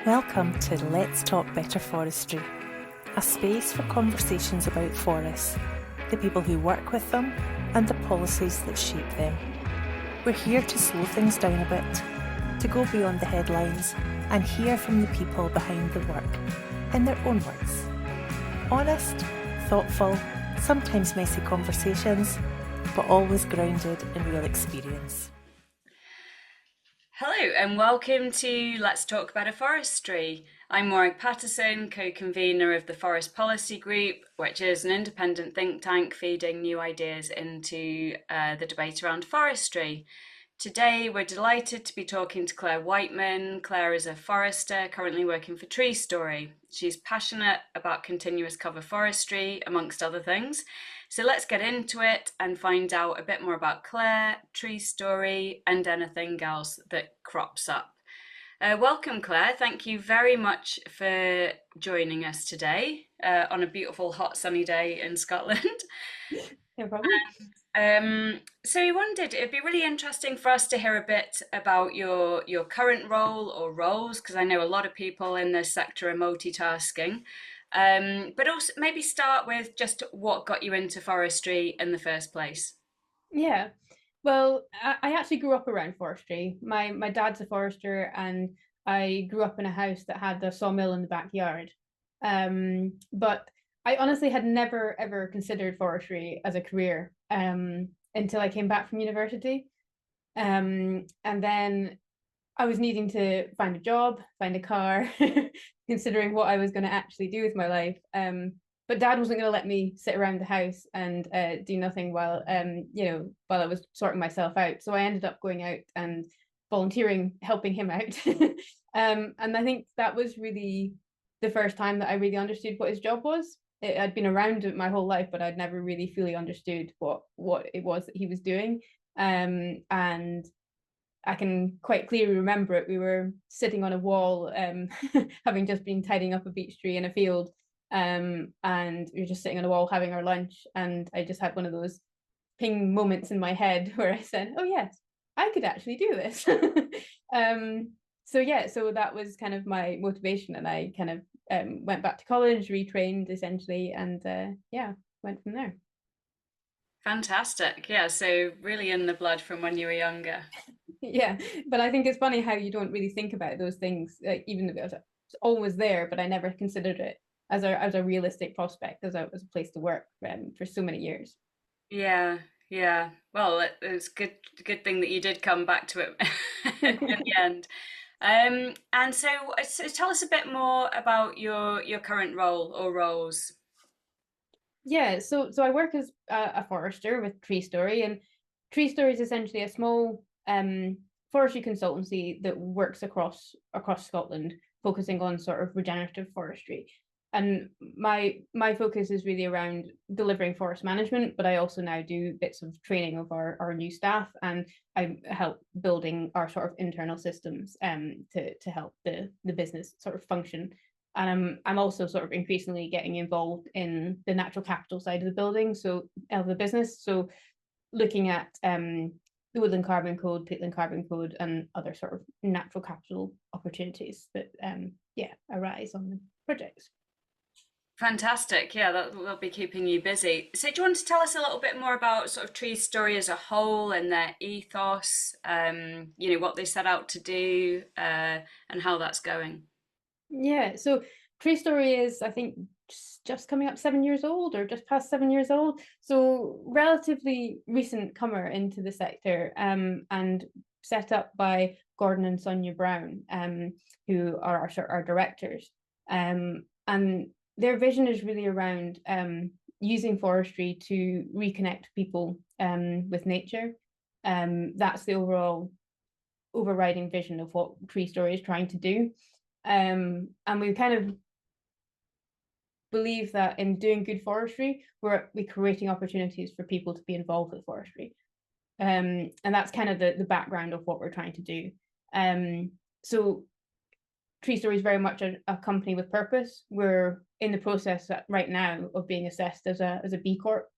Welcome to Let's Talk Better Forestry, a space for conversations about forests, the people who work with them, and the policies that shape them. We're here to slow things down a bit, to go beyond the headlines, and hear from the people behind the work, in their own words. Honest, thoughtful, sometimes messy conversations, but always grounded in real experience. Hello and welcome to Let's Talk Better Forestry. I'm Morag Paterson, co-convener of the Forest Policy Group, which is an independent think tank feeding new ideas into the debate around forestry. Today we're delighted to be talking to Claire Wightman. Claire is a forester currently working for TreeStory. She's passionate about continuous cover forestry, amongst other things. So let's get into it and find out a bit more about Claire, TreeStory, and anything else that crops up. Welcome, Claire. Thank you very much for joining us today on a beautiful, hot, sunny day in Scotland. No problem. So we wondered it'd be really interesting for us to hear a bit about your current role or roles, because I know a lot of people in this sector are multitasking. But also maybe start with just what got you into forestry in the first place. Yeah. Well, I actually grew up around forestry. My dad's a forester, and I grew up in a house that had the sawmill in the backyard. But I honestly had never ever considered forestry as a career until I came back from university. And then I was needing to find a job, find a car, considering what I was going to actually do with my life. But Dad wasn't going to let me sit around the house and do nothing while I was sorting myself out. So I ended up going out and volunteering, helping him out. And I think that was really the first time that I really understood what his job was. I'd been around it my whole life, but I'd never really fully understood what it was that he was doing. And I can quite clearly remember it. We were sitting on a wall, having just been tidying up a beech tree in a field, and we were just sitting on a wall having our lunch. And I just had one of those ping moments in my head where I said, "Oh yes, I could actually do this." So that was kind of my motivation, and I kind of went back to college, retrained essentially, and went from there. Fantastic. Yeah, so really in the blood from when you were younger. Yeah, but I think it's funny how you don't really think about those things, even though it's always there, but I never considered it as a realistic prospect, as a place to work for so many years. Yeah, yeah. Well, it's good thing that you did come back to it in the end. And so tell us a bit more about your current role or roles. Yeah, so I work as a forester with TreeStory, and TreeStory is essentially a small forestry consultancy that works across Scotland, focusing on sort of regenerative forestry. And my focus is really around delivering forest management, but I also now do bits of training of our new staff, and I help building our sort of internal systems to help the business sort of function. And I'm also sort of increasingly getting involved in the natural capital side of the building, so of the business. So looking at the Woodland Carbon Code, Peatland Carbon Code, and other sort of natural capital opportunities that arise on the projects. Fantastic. Yeah, that will be keeping you busy. So do you want to tell us a little bit more about sort of TreeStory as a whole and their ethos, what they set out to do, and how that's going? Yeah, so TreeStory is, I think, just coming up 7 years old, or just past 7 years old. So relatively recent comer into the sector, and set up by Gordon and Sonia Brown, who are our directors. And their vision is really around using forestry to reconnect people with nature. That's the overriding vision of what TreeStory is trying to do. And we kind of believe that in doing good forestry, we're creating opportunities for people to be involved with forestry. And that's kind of the background of what we're trying to do. So TreeStory is very much a company with purpose. We're in the process right now of being assessed as a B Corp.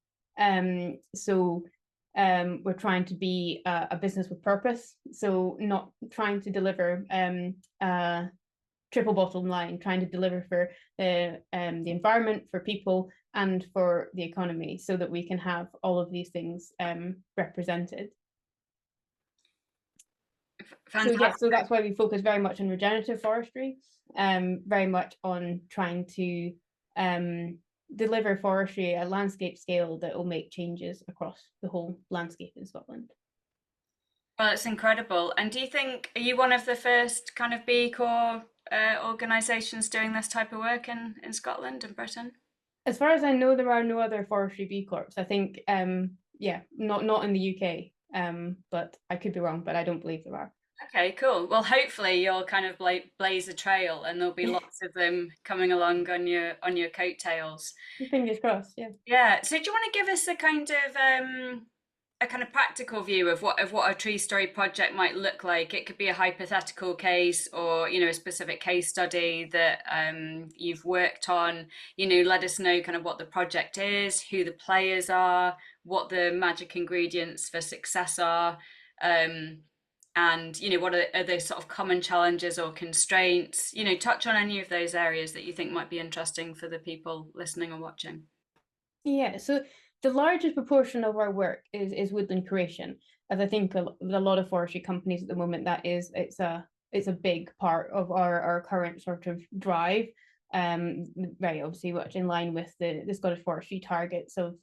So we're trying to be a business with purpose. So not trying to deliver triple bottom line, trying to deliver for the environment, for people, and for the economy, so that we can have all of these things represented. Fantastic. So that's why we focus very much on regenerative forestry, very much on trying to deliver forestry at landscape scale that will make changes across the whole landscape in Scotland. Well, it's incredible. And do you think, are you one of the first kind of B Corps organisations doing this type of work in Scotland and Britain? As far as I know, there are no other forestry B Corps. I think, not in the UK, but I could be wrong, but I don't believe there are. Okay, cool. Well, hopefully you'll kind of blaze a trail, and there'll be lots of them coming along on your coattails. Fingers crossed. Yeah. Yeah. So, do you want to give us a kind of practical view of what a TreeStory project might look like? It could be a hypothetical case, or a specific case study that you've worked on. Let us know kind of what the project is, who the players are, what the magic ingredients for success are. And what are the sort of common challenges or constraints. Touch on any of those areas that you think might be interesting for the people listening or watching. Yeah, so the largest proportion of our work is woodland creation, as I think a lot of forestry companies at the moment, it's a big part of our current sort of drive. Very obviously much in line with the Scottish Forestry targets of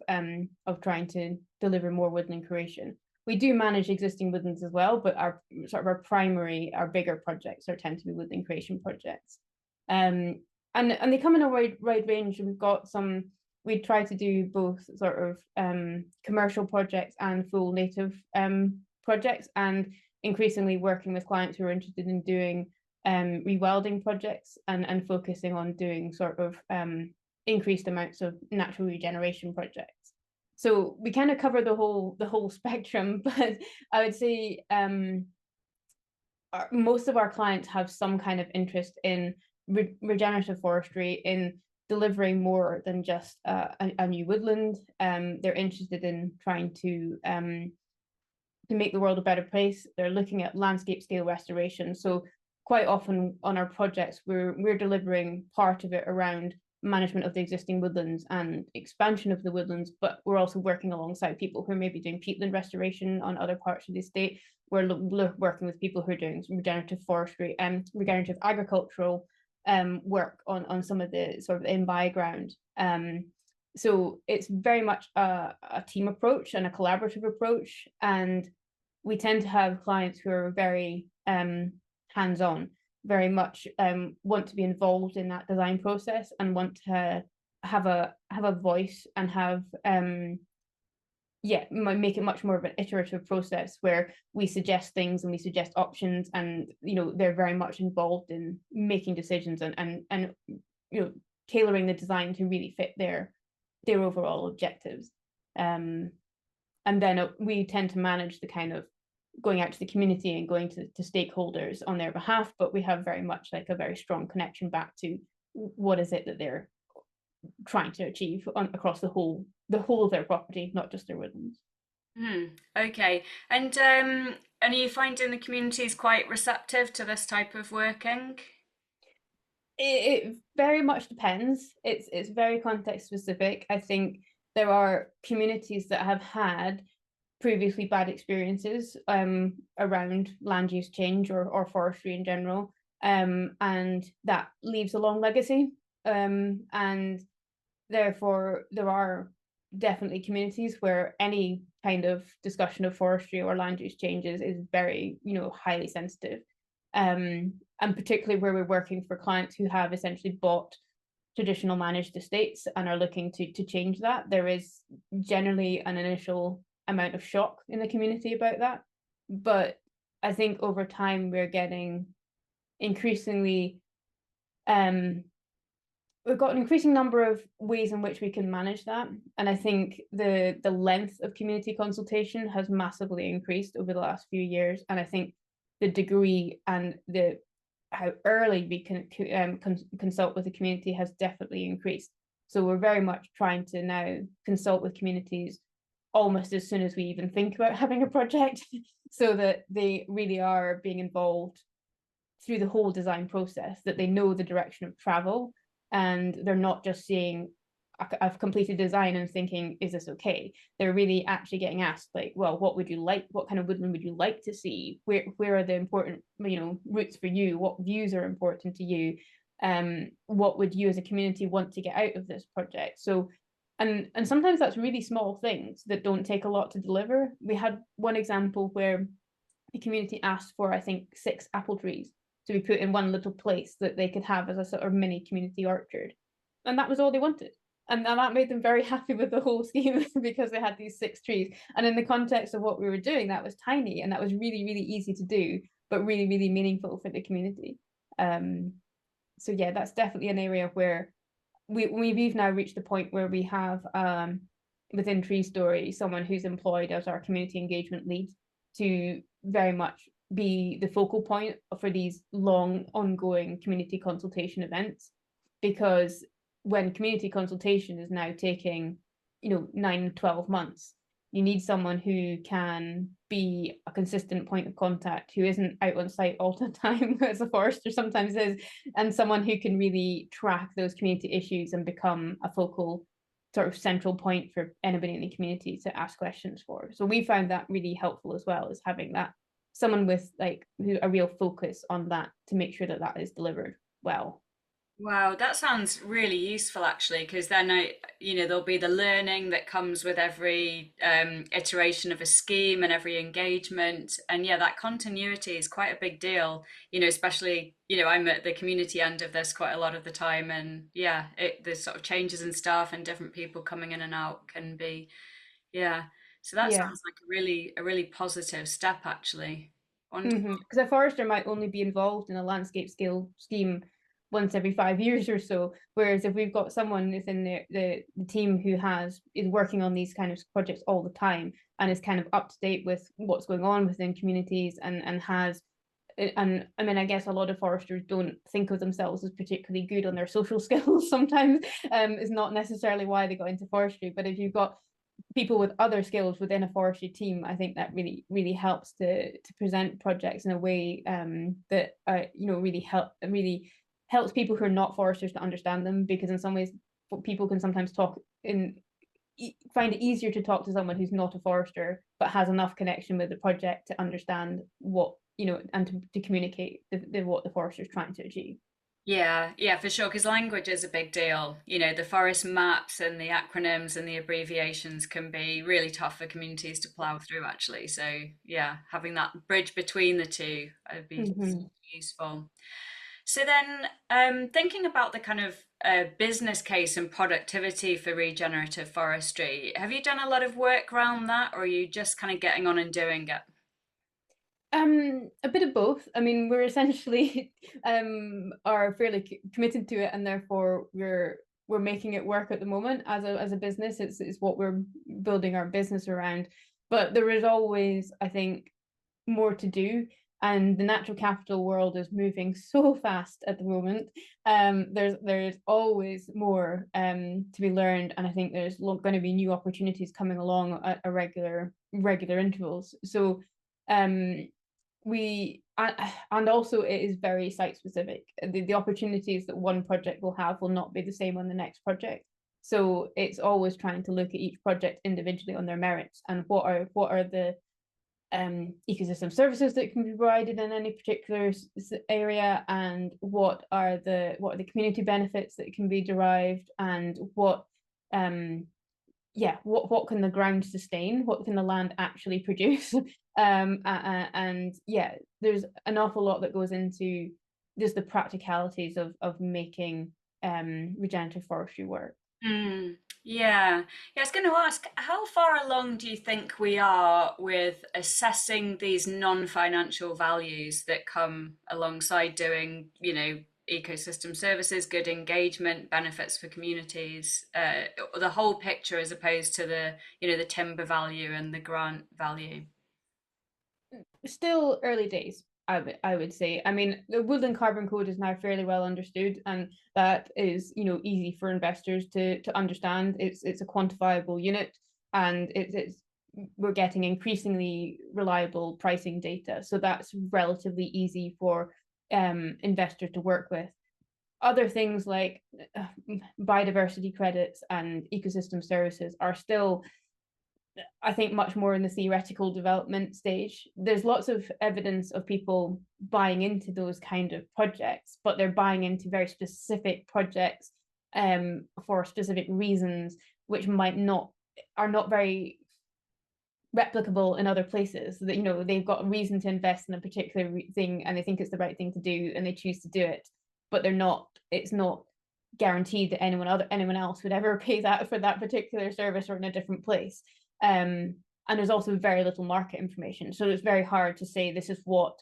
trying to deliver more woodland creation. We do manage existing woodlands as well, but our bigger projects tend to be woodland creation projects. And they come in a wide range. We try to do both sort of commercial projects and full native projects, and increasingly working with clients who are interested in doing rewelding projects and focusing on doing sort of increased amounts of natural regeneration projects. So we kind of cover the whole spectrum, but I would say most of our clients have some kind of interest in regenerative forestry, in delivering more than just a new woodland. They're interested in trying to make the world a better place. They're looking at landscape scale restoration. So quite often on our projects, we're delivering part of it around management of the existing woodlands and expansion of the woodlands, but we're also working alongside people who are maybe doing peatland restoration on other parts of the estate. We're working with people who are doing regenerative forestry and regenerative agricultural work on some of the sort of in-by ground. So it's very much a team approach and a collaborative approach, and we tend to have clients who are very hands-on, very much want to be involved in that design process and want to have a voice and have make it much more of an iterative process where we suggest things and we suggest options, and they're very much involved in making decisions and tailoring the design to really fit their overall objectives. And then we tend to manage the kind of going out to the community and going to stakeholders on their behalf, but we have very much like a very strong connection back to what is it that they're trying to achieve across the whole of their property, not just their woodlands. Okay. And are you finding the community is quite receptive to this type of working? It very much depends. It's very context specific. I think there are communities that have had previously bad experiences around land use change or forestry in general, and that leaves a long legacy, and therefore there are definitely communities where any kind of discussion of forestry or land use changes is very highly sensitive, and particularly where we're working for clients who have essentially bought traditional managed estates and are looking to change that. There is generally an initial amount of shock in the community about that, but I think over time we're getting increasingly we've got an increasing number of ways in which we can manage that, and I think the length of community consultation has massively increased over the last few years, and I think the degree and how early we can consult with the community has definitely increased. So we're very much trying to now consult with communities almost as soon as we even think about having a project, so that they really are being involved through the whole design process, that they know the direction of travel, and they're not just seeing I've completed design and thinking, is this okay? They're really actually getting asked, like, well, what would you like? What kind of woodland would you like to see? Where are the important, routes for you? What views are important to you? What would you as a community want to get out of this project? So, and sometimes that's really small things that don't take a lot to deliver. We had one example where the community asked for, I think, 6 apple trees to be put in one little place that they could have as a sort of mini community orchard. And that was all they wanted. And that made them very happy with the whole scheme because they had these 6 trees. And in the context of what we were doing, that was tiny and that was really, really easy to do, but really, really meaningful for the community. So yeah, that's definitely an area where we've now reached the point where we have within TreeStory someone who's employed as our community engagement lead to very much be the focal point for these long ongoing community consultation events, because when community consultation is now taking 9-12 months, you need someone who can be a consistent point of contact, who isn't out on site all the time as a forester sometimes is, and someone who can really track those community issues and become a focal sort of central point for anybody in the community to ask questions for. So we found that really helpful as well, as having that someone with a real focus on that to make sure that that is delivered well. Wow, that sounds really useful actually, because then there'll be the learning that comes with every iteration of a scheme and every engagement, and yeah, that continuity is quite a big deal. Especially I'm at the community end of this quite a lot of the time, and yeah, the sort of changes and stuff and different people coming in and out can be, yeah. So that Yeah. sounds like a really positive step actually. Wonderful. Because a forester might only be involved in a landscape scale scheme once every 5 years or so, whereas if we've got someone within the team who is working on these kind of projects all the time and is kind of up to date with what's going on within communities, and has, and I mean, I guess a lot of foresters don't think of themselves as particularly good on their social skills sometimes, is not necessarily why they got into forestry. But if you've got people with other skills within a forestry team, I think that really, really helps to present projects in a way that really helps people who are not foresters to understand them, because in some ways people can sometimes find it easier to talk to someone who's not a forester but has enough connection with the project to understand what and to communicate what the forester is trying to achieve. Yeah, yeah, for sure. Because language is a big deal. The forest maps and the acronyms and the abbreviations can be really tough for communities to plow through, actually. So, yeah, having that bridge between the two would be useful. So then, thinking about the kind of business case and productivity for regenerative forestry, have you done a lot of work around that, or are you just kind of getting on and doing it? A bit of both. I mean, we're essentially are fairly committed to it, and therefore we're making it work at the moment as a business. It's what we're building our business around. But there is always, I think, more to do, and the natural capital world is moving so fast at the moment. There's always more to be learned, and I think there's going to be new opportunities coming along at a regular intervals. So and also it is very site specific. The opportunities that one project will have will not be the same on the next project. So it's always trying to look at each project individually on their merits, and what are the ecosystem services that can be provided in any particular area, and what are the community benefits that can be derived, and what can the ground sustain, what can the land actually produce. And yeah, there's an awful lot that goes into just the practicalities of making regenerative forestry work. Mm, yeah. Yeah, I was going to ask, how far along do you think we are with assessing these non-financial values that come alongside doing, ecosystem services, good engagement, benefits for communities, the whole picture as opposed to the timber value and the grant value? Still early days, I would say. I mean, the woodland carbon code is now fairly well understood, and that is easy for investors to understand. It's a quantifiable unit, and we're getting increasingly reliable pricing data, so that's relatively easy for investors to work with. Other things like biodiversity credits and ecosystem services are still, I think, much more in the theoretical development stage. There's lots of evidence of people buying into those kind of projects, but they're buying into very specific projects for specific reasons, which are not very replicable in other places. That, you know, they've got a reason to invest in a particular thing and they think it's the right thing to do and they choose to do it, but it's not guaranteed that anyone else would ever pay that for that particular service or in a different place. And there's also very little market information, so it's very hard to say this is what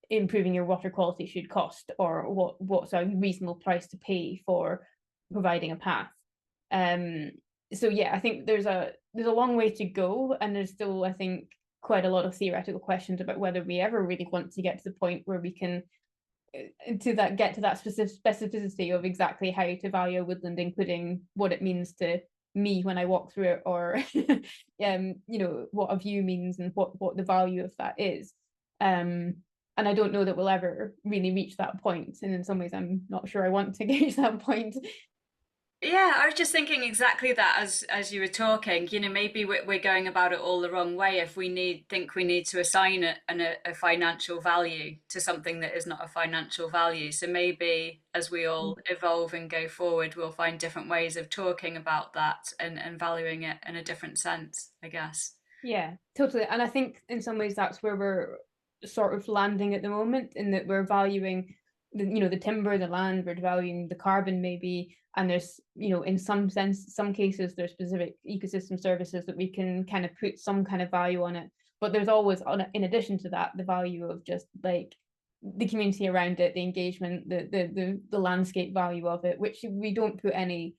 improving your water quality should cost, or what's a reasonable price to pay for providing a path. So yeah, I think there's a long way to go, and there's still, I think, quite a lot of theoretical questions about whether we ever really want to get to the point where we can get to that specificity of exactly how to value a woodland, including what it means to me when I walk through it, or you know, what a view means and what the value of that is. And I don't know that we'll ever really reach that point, and in some ways I'm not sure I want to reach that point. Yeah, I was just thinking exactly that as you were talking. You know, maybe we're going about it all the wrong way if we think we need to assign a financial value to something that is not a financial value. So maybe as we all evolve and go forward, we'll find different ways of talking about that and valuing it in a different sense, I guess. Yeah, totally. And I think in some ways that's where we're sort of landing at the moment, in that we're valuing the timber, the land, we're valuing the carbon maybe, and there's, you know, in some cases there's specific ecosystem services that we can kind of put some kind of value on it, but there's always, in addition to that, the value of just like the community around it, the engagement, the landscape value of it, which we don't put any,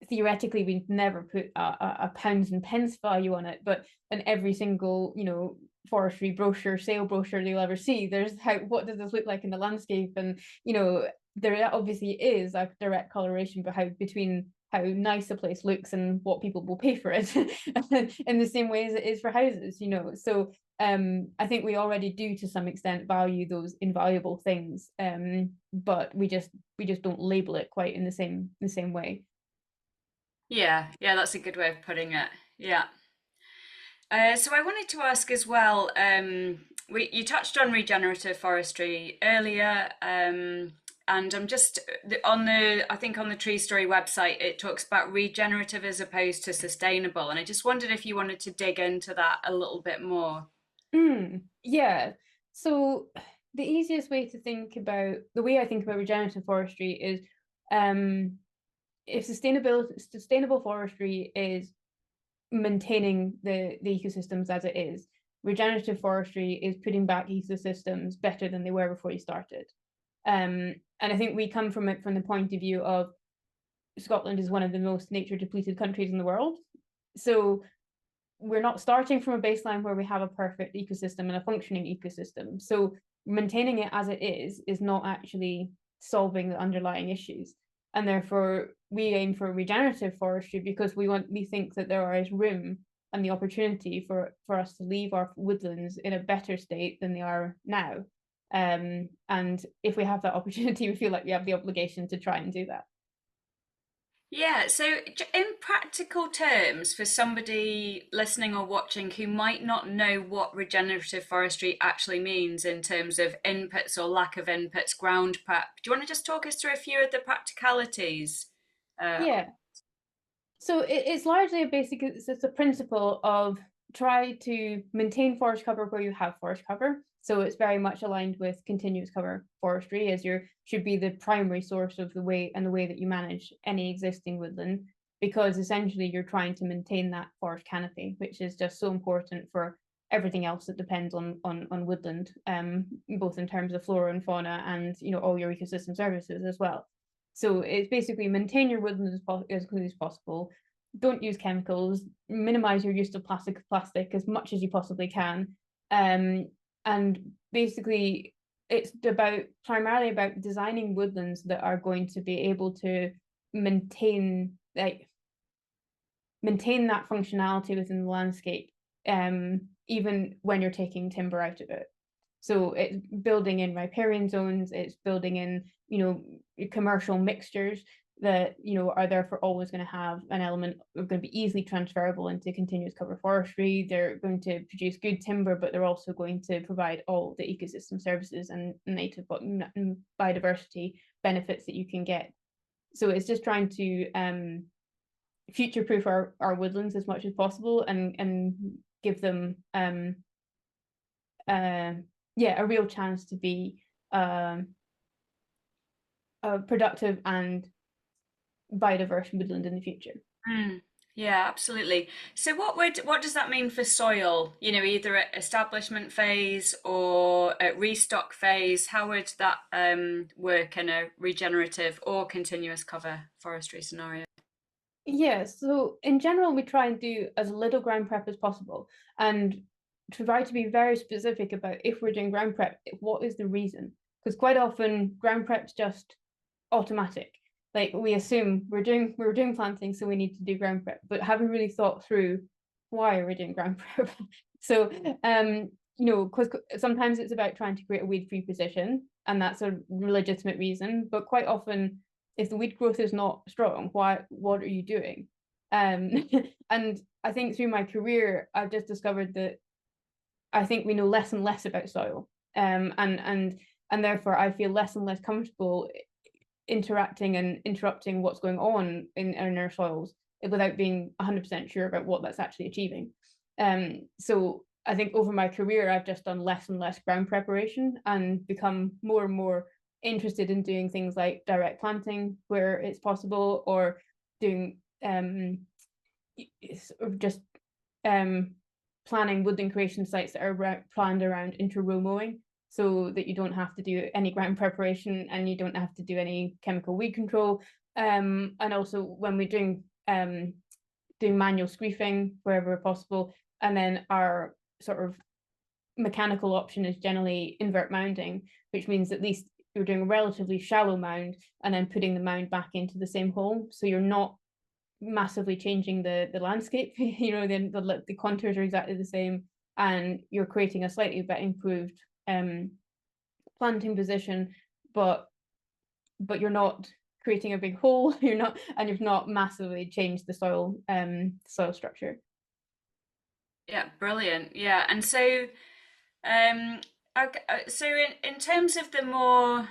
theoretically we'd never put a pounds and pence value on it, but in every single, you know, forestry brochure, sale brochure you'll ever see, there's what does this look like in the landscape, and you know, there obviously is a direct correlation between how nice a place looks and what people will pay for it in the same way as it is for houses, you know. So I think we already do to some extent value those invaluable things, but we just don't label it quite in the same way. Yeah, that's a good way of putting it. Yeah. So I wanted to ask as well, you touched on regenerative forestry earlier, and I'm just I think on the TreeStory website, it talks about regenerative as opposed to sustainable. And I just wondered if you wanted to dig into that a little bit more. Yeah. So the easiest way to think about, the way I think about regenerative forestry is, if sustainable forestry is maintaining the ecosystems as it is, regenerative forestry is putting back ecosystems better than they were before you started. And I think we come from it from the point of view of Scotland is one of the most nature depleted countries in the world. So we're not starting from a baseline where we have a perfect ecosystem and a functioning ecosystem. So maintaining it as it is not actually solving the underlying issues. And therefore we aim for regenerative forestry because we think that there is room and the opportunity for us to leave our woodlands in a better state than they are now. And if we have that opportunity, we feel like we have the obligation to try and do that. Yeah, so in practical terms, for somebody listening or watching who might not know what regenerative forestry actually means in terms of inputs or lack of inputs, ground prep, do you want to just talk us through a few of the practicalities? Yeah. So it's largely it's a principle of try to maintain forest cover where you have forest cover. So it's very much aligned with continuous cover forestry, as should be the primary source of the way that you manage any existing woodland, because essentially you're trying to maintain that forest canopy, which is just so important for everything else that depends on woodland, both in terms of flora and fauna and, you know, all your ecosystem services as well. So it's basically maintain your woodland as quickly as possible. Don't use chemicals. Minimize your use of plastic as much as you possibly can. And basically, it's primarily about designing woodlands that are going to be able to maintain that functionality within the landscape, even when you're taking timber out of it. So it's building in riparian zones, it's building in, commercial mixtures that, are therefore always going to have an element of going to be easily transferable into continuous cover forestry. They're going to produce good timber, but they're also going to provide all the ecosystem services and native biodiversity benefits that you can get. So it's just trying to future-proof our woodlands as much as possible and give them a real chance to be productive and biodiverse woodland in the future. Mm. Yeah, absolutely. So what does that mean for soil? Either at establishment phase or at restock phase, how would that work in a regenerative or continuous cover forestry scenario? Yeah, so in general, we try and do as little ground prep as possible and try to be very specific about if we're doing ground prep, what is the reason? Because quite often ground prep's just automatic. Like we assume we're doing planting, so we need to do ground prep, but haven't really thought through why are we doing ground prep. So because sometimes it's about trying to create a weed-free position, and that's a legitimate reason, but quite often if the weed growth is not strong, what are you doing? And I think through my career, I've just discovered that I think we know less and less about soil. And therefore I feel less and less comfortable interacting and interrupting what's going on in our soils without being 100% sure about what that's actually achieving. So I think over my career, I've just done less and less ground preparation and become more and more interested in doing things like direct planting where it's possible, or doing just planning woodland creation sites that are planned around inter-row mowing, so that you don't have to do any ground preparation and you don't have to do any chemical weed control. And also when we're doing manual screefing wherever possible, and then our sort of mechanical option is generally invert mounding, which means at least you're doing a relatively shallow mound and then putting the mound back into the same hole, so you're not massively changing the landscape. The contours are exactly the same, and you're creating a slightly bit improved planting position, but you're not creating a big hole. You've not massively changed the soil structure. Yeah, brilliant. Yeah, and so so in terms of the more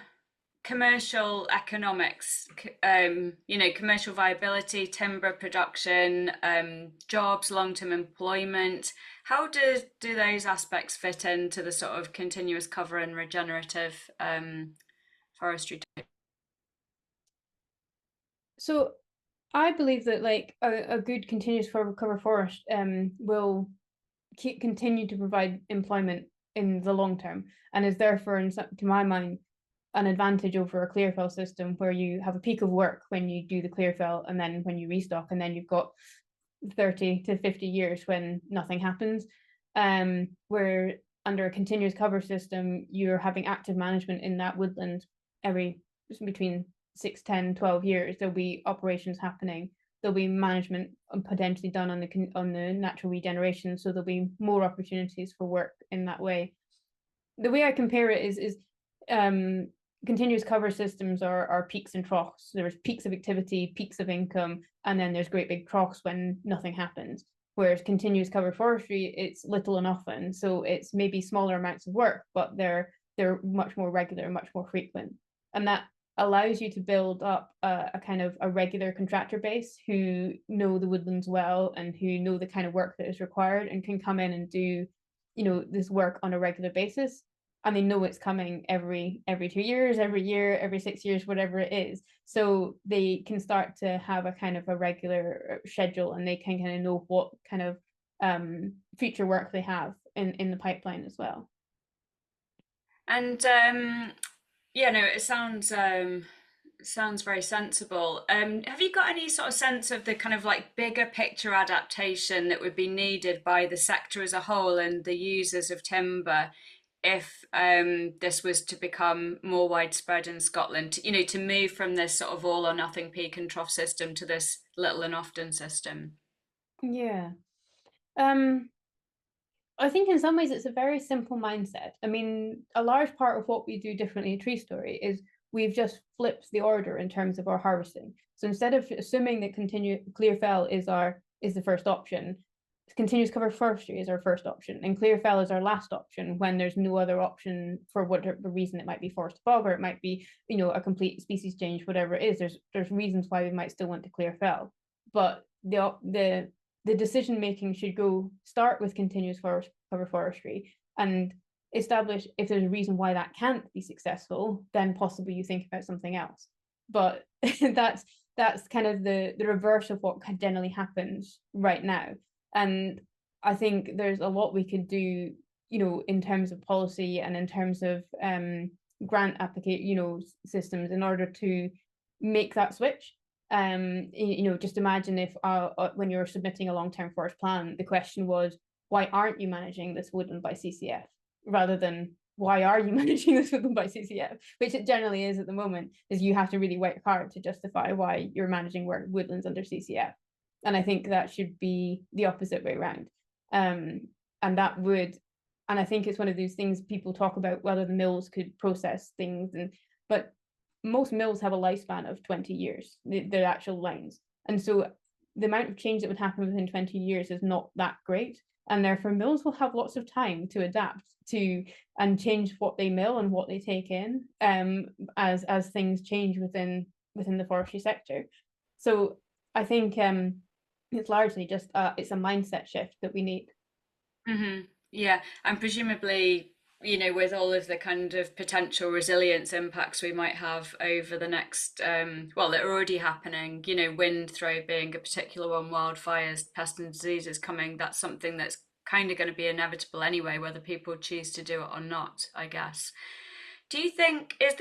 commercial economics, commercial viability, timber production, jobs, long-term employment, how do those aspects fit into the sort of continuous cover and regenerative forestry? So I believe that like a good continuous cover forest will continue to provide employment in the long term, and is therefore, to my mind, an advantage over a clear fell system where you have a peak of work when you do the clear fell, and then when you restock, and then you've got 30 to 50 years when nothing happens. Where under a continuous cover system, you're having active management in that woodland every between 6, 10, 12 years. There'll be operations happening. There'll be management potentially done on the natural regeneration. So there'll be more opportunities for work in that way. The way I compare it is continuous cover systems are peaks and troughs. There's peaks of activity, peaks of income, and then there's great big troughs when nothing happens. Whereas continuous cover forestry, it's little and often, so it's maybe smaller amounts of work, but they're much more regular, much more frequent, and that allows you to build up a kind of a regular contractor base who know the woodlands well and who know the kind of work that is required and can come in and do this work on a regular basis, and they know it's coming every 2 years, every year, every 6 years, whatever it is. So they can start to have a kind of a regular schedule, and they can kind of know what kind of future work they have in the pipeline as well. And it sounds very sensible. Have you got any sort of sense of the kind of like bigger picture adaptation that would be needed by the sector as a whole and the users of timber if this was to become more widespread in Scotland, to move from this sort of all or nothing peak and trough system to this little and often system? Yeah. I think in some ways it's a very simple mindset. I mean, a large part of what we do differently at TreeStory is we've just flipped the order in terms of our harvesting. So instead of assuming that clear fell is the first option, continuous cover forestry is our first option, and clear fell is our last option when there's no other option for whatever reason. It might be forest bog, or it might be, you know, a complete species change, whatever it is. There's reasons why we might still want to clear fell, but the decision making should start with continuous cover forestry and establish if there's a reason why that can't be successful, then possibly you think about something else. But that's kind of the reverse of what generally happens right now. And I think there's a lot we could do, you know, in terms of policy and in terms of grant systems in order to make that switch. You know, just imagine if when you're submitting a long-term forest plan, the question was, why aren't you managing this woodland by CCF, rather than why are you managing this woodland by CCF, which it generally is at the moment, is you have to really work hard to justify why you're managing woodlands under CCF. And I think that should be the opposite way around. And I think it's one of those things people talk about, whether the mills could process things, but most mills have a lifespan of 20 years, their actual lines. And so the amount of change that would happen within 20 years is not that great. And therefore mills will have lots of time to adapt to and change what they mill and what they take in, as things change within the forestry sector. So I think it's largely just it's a mindset shift that we need. Yeah, and presumably, you know, with all of the kind of potential resilience impacts we might have over the next, well, that are already happening, you know, wind throw being a particular one, wildfires, pests and diseases coming, that's something that's kind of going to be inevitable anyway, whether people choose to do it or not, I guess. Do you think, is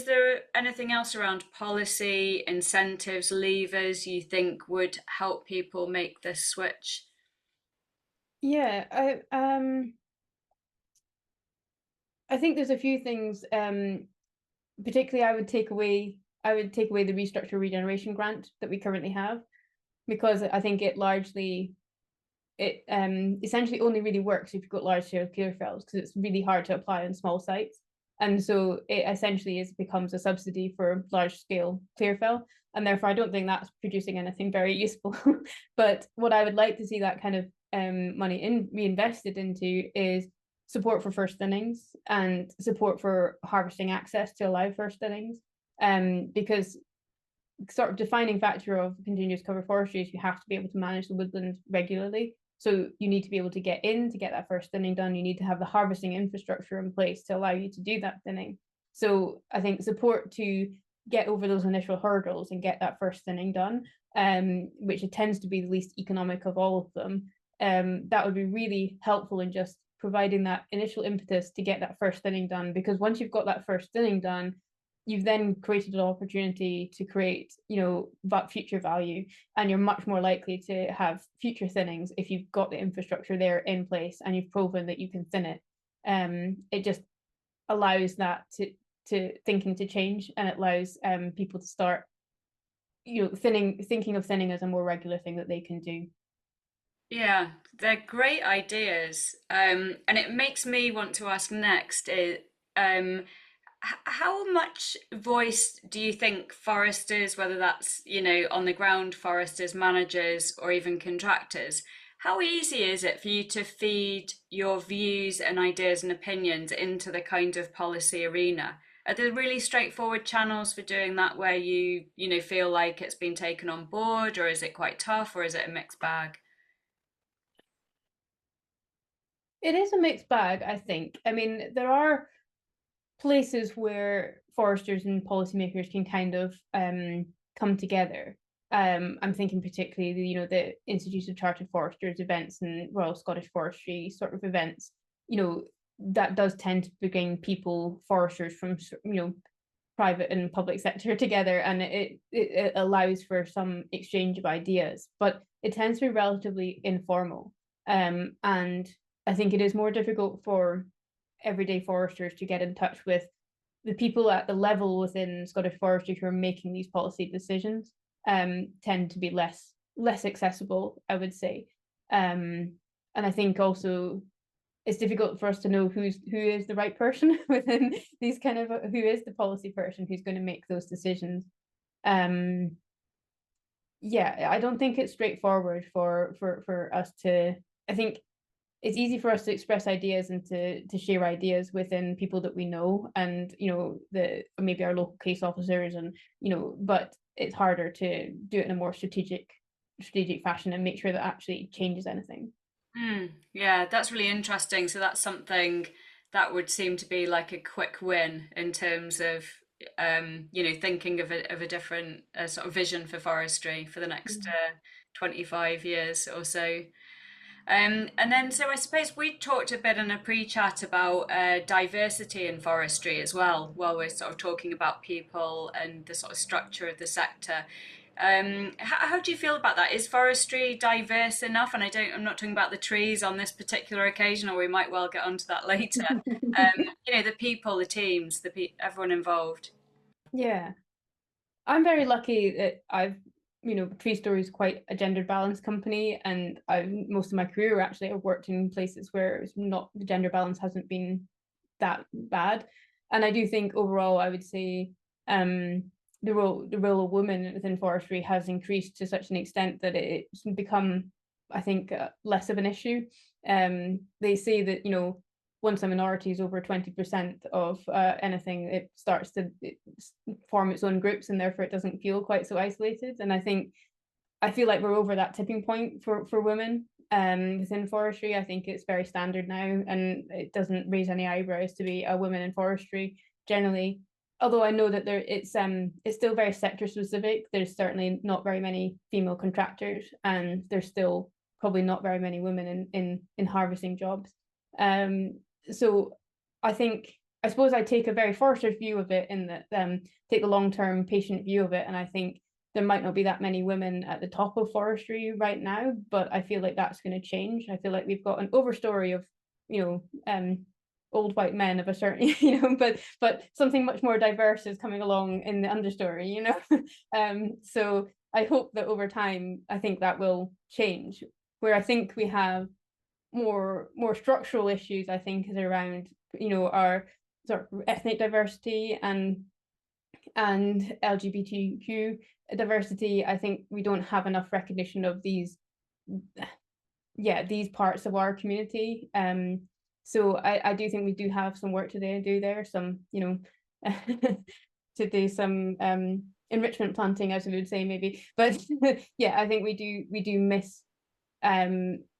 there anything else around policy, incentives, levers you think would help people make this switch? Yeah, I think there's a few things. Particularly, I would take away the restructure regeneration grant that we currently have, because I think it essentially only really works if you've got large scale clear fells, because it's really hard to apply on small sites. And so it essentially becomes a subsidy for large scale clear fell, and therefore I don't think that's producing anything very useful. But what I would like to see that kind of money reinvested into is support for first thinnings and support for harvesting access to allow first thinnings. Because sort of defining factor of continuous cover forestry is you have to be able to manage the woodland regularly. So you need to be able to get that first thinning done. You need to have the harvesting infrastructure in place to allow you to do that thinning. So I think support to get over those initial hurdles and get that first thinning done, which it tends to be the least economic of all of them, that would be really helpful in just providing that initial impetus to get that first thinning done. Because once you've got that first thinning done, you've then created an opportunity to create, you know, future value, and you're much more likely to have future thinnings if you've got the infrastructure there in place and you've proven that you can thin it. It just allows that to thinking to change, and it allows people to start, you know, thinking of thinning as a more regular thing that they can do. Yeah, they're great ideas. And it makes me want to ask next is, how much voice do you think foresters, whether that's, you know, on the ground foresters, managers, or even contractors, how easy is it for you to feed your views and ideas and opinions into the kind of policy arena? Are there really straightforward channels for doing that where you know, feel like it's been taken on board, or is it quite tough, or is it a mixed bag? It is a mixed bag, I think. I mean, there are places where foresters and policymakers can kind of come together. I'm thinking particularly the, you know, the Institute of Chartered Foresters events and Royal Scottish Forestry sort of events. You know, that does tend to bring people, foresters from, you know, private and public sector together, and it allows for some exchange of ideas, but it tends to be relatively informal. And I think it is more difficult for everyday foresters to get in touch with the people at the level within Scottish Forestry who are making these policy decisions. Tend to be less accessible, I would say. And I think also it's difficult for us to know who is the right person within these kind of, who is the policy person who's going to make those decisions. Yeah, I don't think it's straightforward for us to. I think it's easy for us to express ideas and to share ideas within people that we know, and the maybe our local case officers, and but it's harder to do it in a more strategic fashion and make sure that actually changes anything. Yeah, that's really interesting. So that's something that would seem to be like a quick win in terms of thinking of a different sort of vision for forestry for the next 25 years or so. And then, so I suppose we talked a bit in a pre-chat about diversity in forestry as well, while we're sort of talking about people and the sort of structure of the sector. How do you feel about that? Is forestry diverse enough? And I'm not talking about the trees on this particular occasion, or we might well get onto that later. The people, the teams, everyone involved. Yeah, I'm very lucky that TreeStory is quite a gender balanced company, and most of my career actually I've worked in places where it's not, the gender balance hasn't been that bad. And I do think overall, I would say the role of women within forestry has increased to such an extent that it's become, I think, less of an issue. They say that once a minority is over 20% of anything, it starts to form its own groups, and therefore it doesn't feel quite so isolated. And I feel like we're over that tipping point for women within forestry. I think it's very standard now, and it doesn't raise any eyebrows to be a woman in forestry generally. Although I know that it's still very sector specific. There's certainly not very many female contractors, and there's still probably not very many women in harvesting jobs. So I suppose I take a very forester's view of it, in that take the long-term patient view of it, and I think there might not be that many women at the top of forestry right now, but I feel like that's going to change. I feel like we've got an overstory of old white men of a certain but something much more diverse is coming along in the understory. So I hope that over time, I think that will change. Where I think we have more structural issues, I think, is around our sort of ethnic diversity and LGBTQ diversity. I think we don't have enough recognition of these parts of our community. So I do think we do have some work to do there, some to do some enrichment planting, as we would say, maybe. But yeah, I think we do miss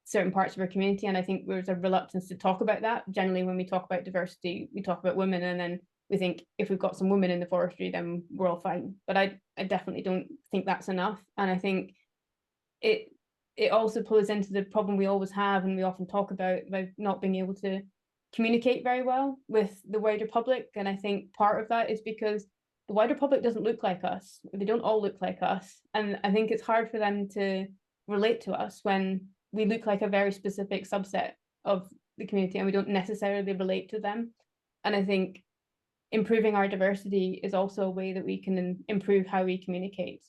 certain parts of our community, and I think there's a reluctance to talk about that. Generally, when we talk about diversity, we talk about women, and then we think if we've got some women in the forestry, then we're all fine. But I definitely don't think that's enough, and I think it also plays into the problem we always have, and we often talk about not being able to communicate very well with the wider public. And I think part of that is because the wider public doesn't look like us. They don't all look like us, and I think it's hard for them to relate to us when we look like a very specific subset of the community, and we don't necessarily relate to them. And I think improving our diversity is also a way that we can improve how we communicate,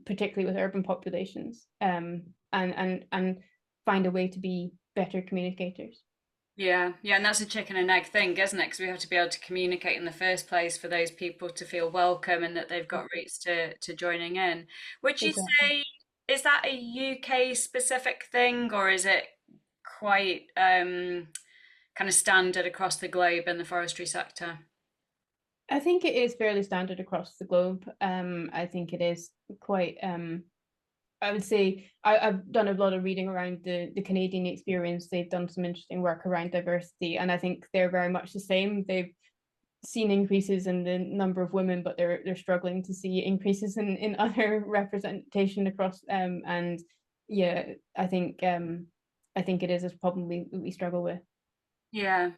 particularly with urban populations, and find a way to be better communicators. Yeah, and that's a chicken and egg thing, isn't it? Because we have to be able to communicate in the first place for those people to feel welcome and that they've got roots to joining in. Would you say, is that a UK specific thing, or is it quite kind of standard across the globe in the forestry sector? I think it is fairly standard across the globe. I think it is quite I would say I've done a lot of reading around the Canadian experience. They've done some interesting work around diversity, and I think they're very much the same. They've seen increases in the number of women, but they're struggling to see increases in other representation across. And yeah, I think it is a problem we struggle with. Yeah.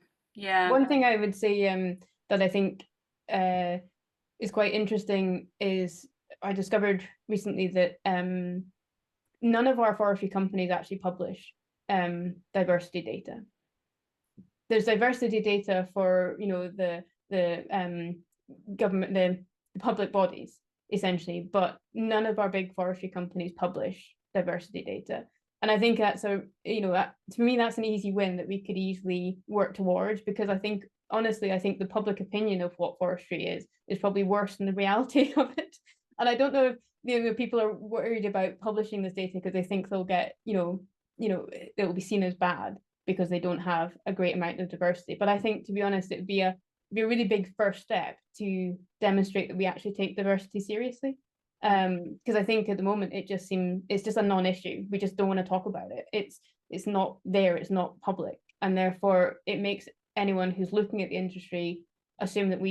One thing I would say that I think is quite interesting is I discovered recently that none of our forestry companies actually publish diversity data. There's diversity data for the government, the public bodies essentially, but none of our big forestry companies publish diversity data. And I think that's to me, that's an easy win that we could easily work towards, because I think, honestly, I think the public opinion of what forestry is probably worse than the reality of it. And I don't know if people are worried about publishing this data because they think they'll get, it will be seen as bad because they don't have a great amount of diversity. But I think, to be honest, it would be a really big first step to demonstrate that we actually take diversity seriously. Because I think at the moment it's just a non-issue. We just don't want to talk about it. It's not there, it's not public, and therefore it makes anyone who's looking at the industry assume that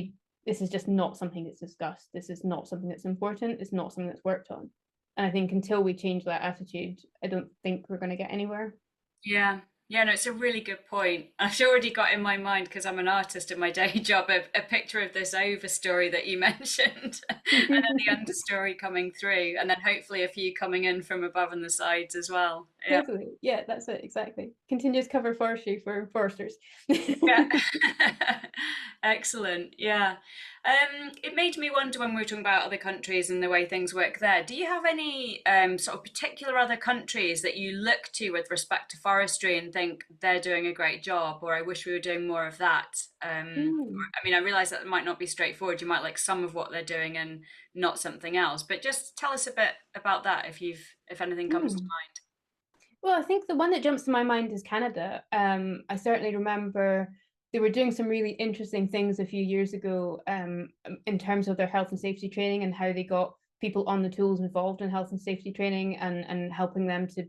this is just not something that's discussed. This is not something that's important. It's not something that's worked on. And I think until we change that attitude, I don't think we're going to get anywhere. Yeah, no, it's a really good point. I've already got in my mind, because I'm an artist in my day job, a picture of this overstory that you mentioned, and then the understory coming through, and then hopefully a few coming in from above and the sides as well. Yeah. Definitely. Yeah, that's it. Exactly. Continuous cover forestry for foresters. Yeah. Excellent. Yeah. It made me wonder, when we were talking about other countries and the way things work there, do you have any sort of particular other countries that you look to with respect to forestry and think they're doing a great job, or I wish we were doing more of that? I mean, I realize that it might not be straightforward. You might like some of what they're doing and not something else, but just tell us a bit about that if anything comes to mind. Well, I think the one that jumps to my mind is Canada. I certainly remember they were doing some really interesting things a few years ago in terms of their health and safety training, and how they got people on the tools involved in health and safety training, and helping them to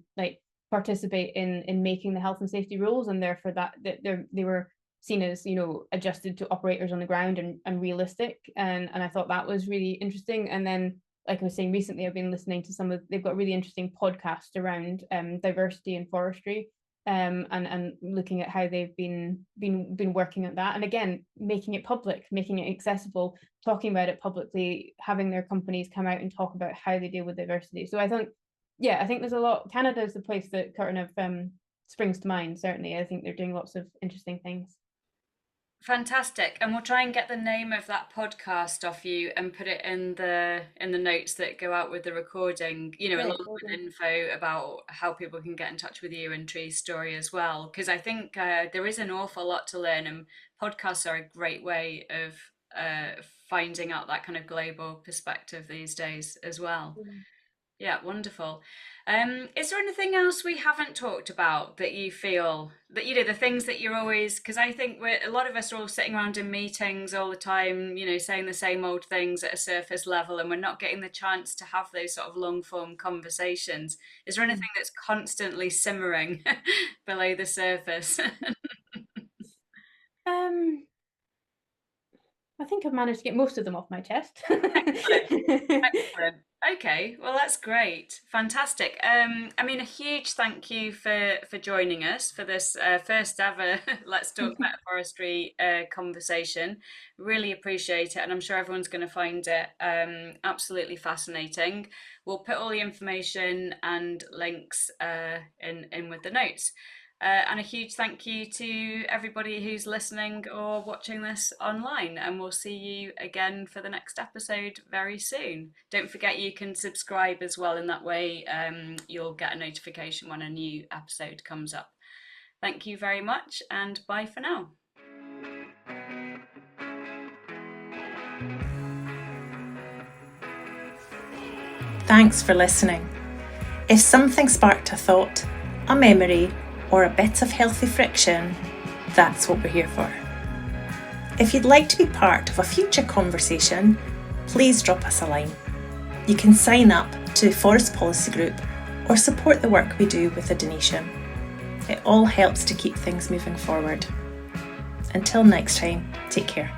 participate in making the health and safety rules, and therefore that they were seen as adjusted to operators on the ground and realistic, and I thought that was really interesting. And then, like I was saying, recently I've been listening to they've got really interesting podcasts around diversity in forestry, and looking at how they've been working at that, and again, making it public, making it accessible, talking about it publicly, having their companies come out and talk about how they deal with diversity. So I think there's a lot. Canada is the place that kind of springs to mind. Certainly, I think they're doing lots of interesting things. Fantastic. And we'll try and get the name of that podcast off you and put it in the notes that go out with the recording, along with info about how people can get in touch with you and TreeStory as well. Because I think there is an awful lot to learn, and podcasts are a great way of finding out that kind of global perspective these days as well. Yeah, wonderful. Is there anything else we haven't talked about that you feel that, the things that you're always, because I think a lot of us are all sitting around in meetings all the time, saying the same old things at a surface level, and we're not getting the chance to have those sort of long form conversations. Is there anything that's constantly simmering below the surface? I think I've managed to get most of them off my chest. Excellent. Okay, well, that's great. Fantastic. I mean, a huge thank you for joining us for this first ever Let's Talk Better Forestry conversation. Really appreciate it, and I'm sure everyone's going to find it absolutely fascinating. We'll put all the information and links in with the notes. And a huge thank you to everybody who's listening or watching this online, and we'll see you again for the next episode very soon. Don't forget you can subscribe as well. In that way you'll get a notification when a new episode comes up. Thank you very much, and bye for now. Thanks for listening. If something sparked a thought, a memory, or a bit of healthy friction, that's what we're here for. If you'd like to be part of a future conversation, please drop us a line. You can sign up to the Forest Policy Group or support the work we do with a donation. It all helps to keep things moving forward. Until next time, take care.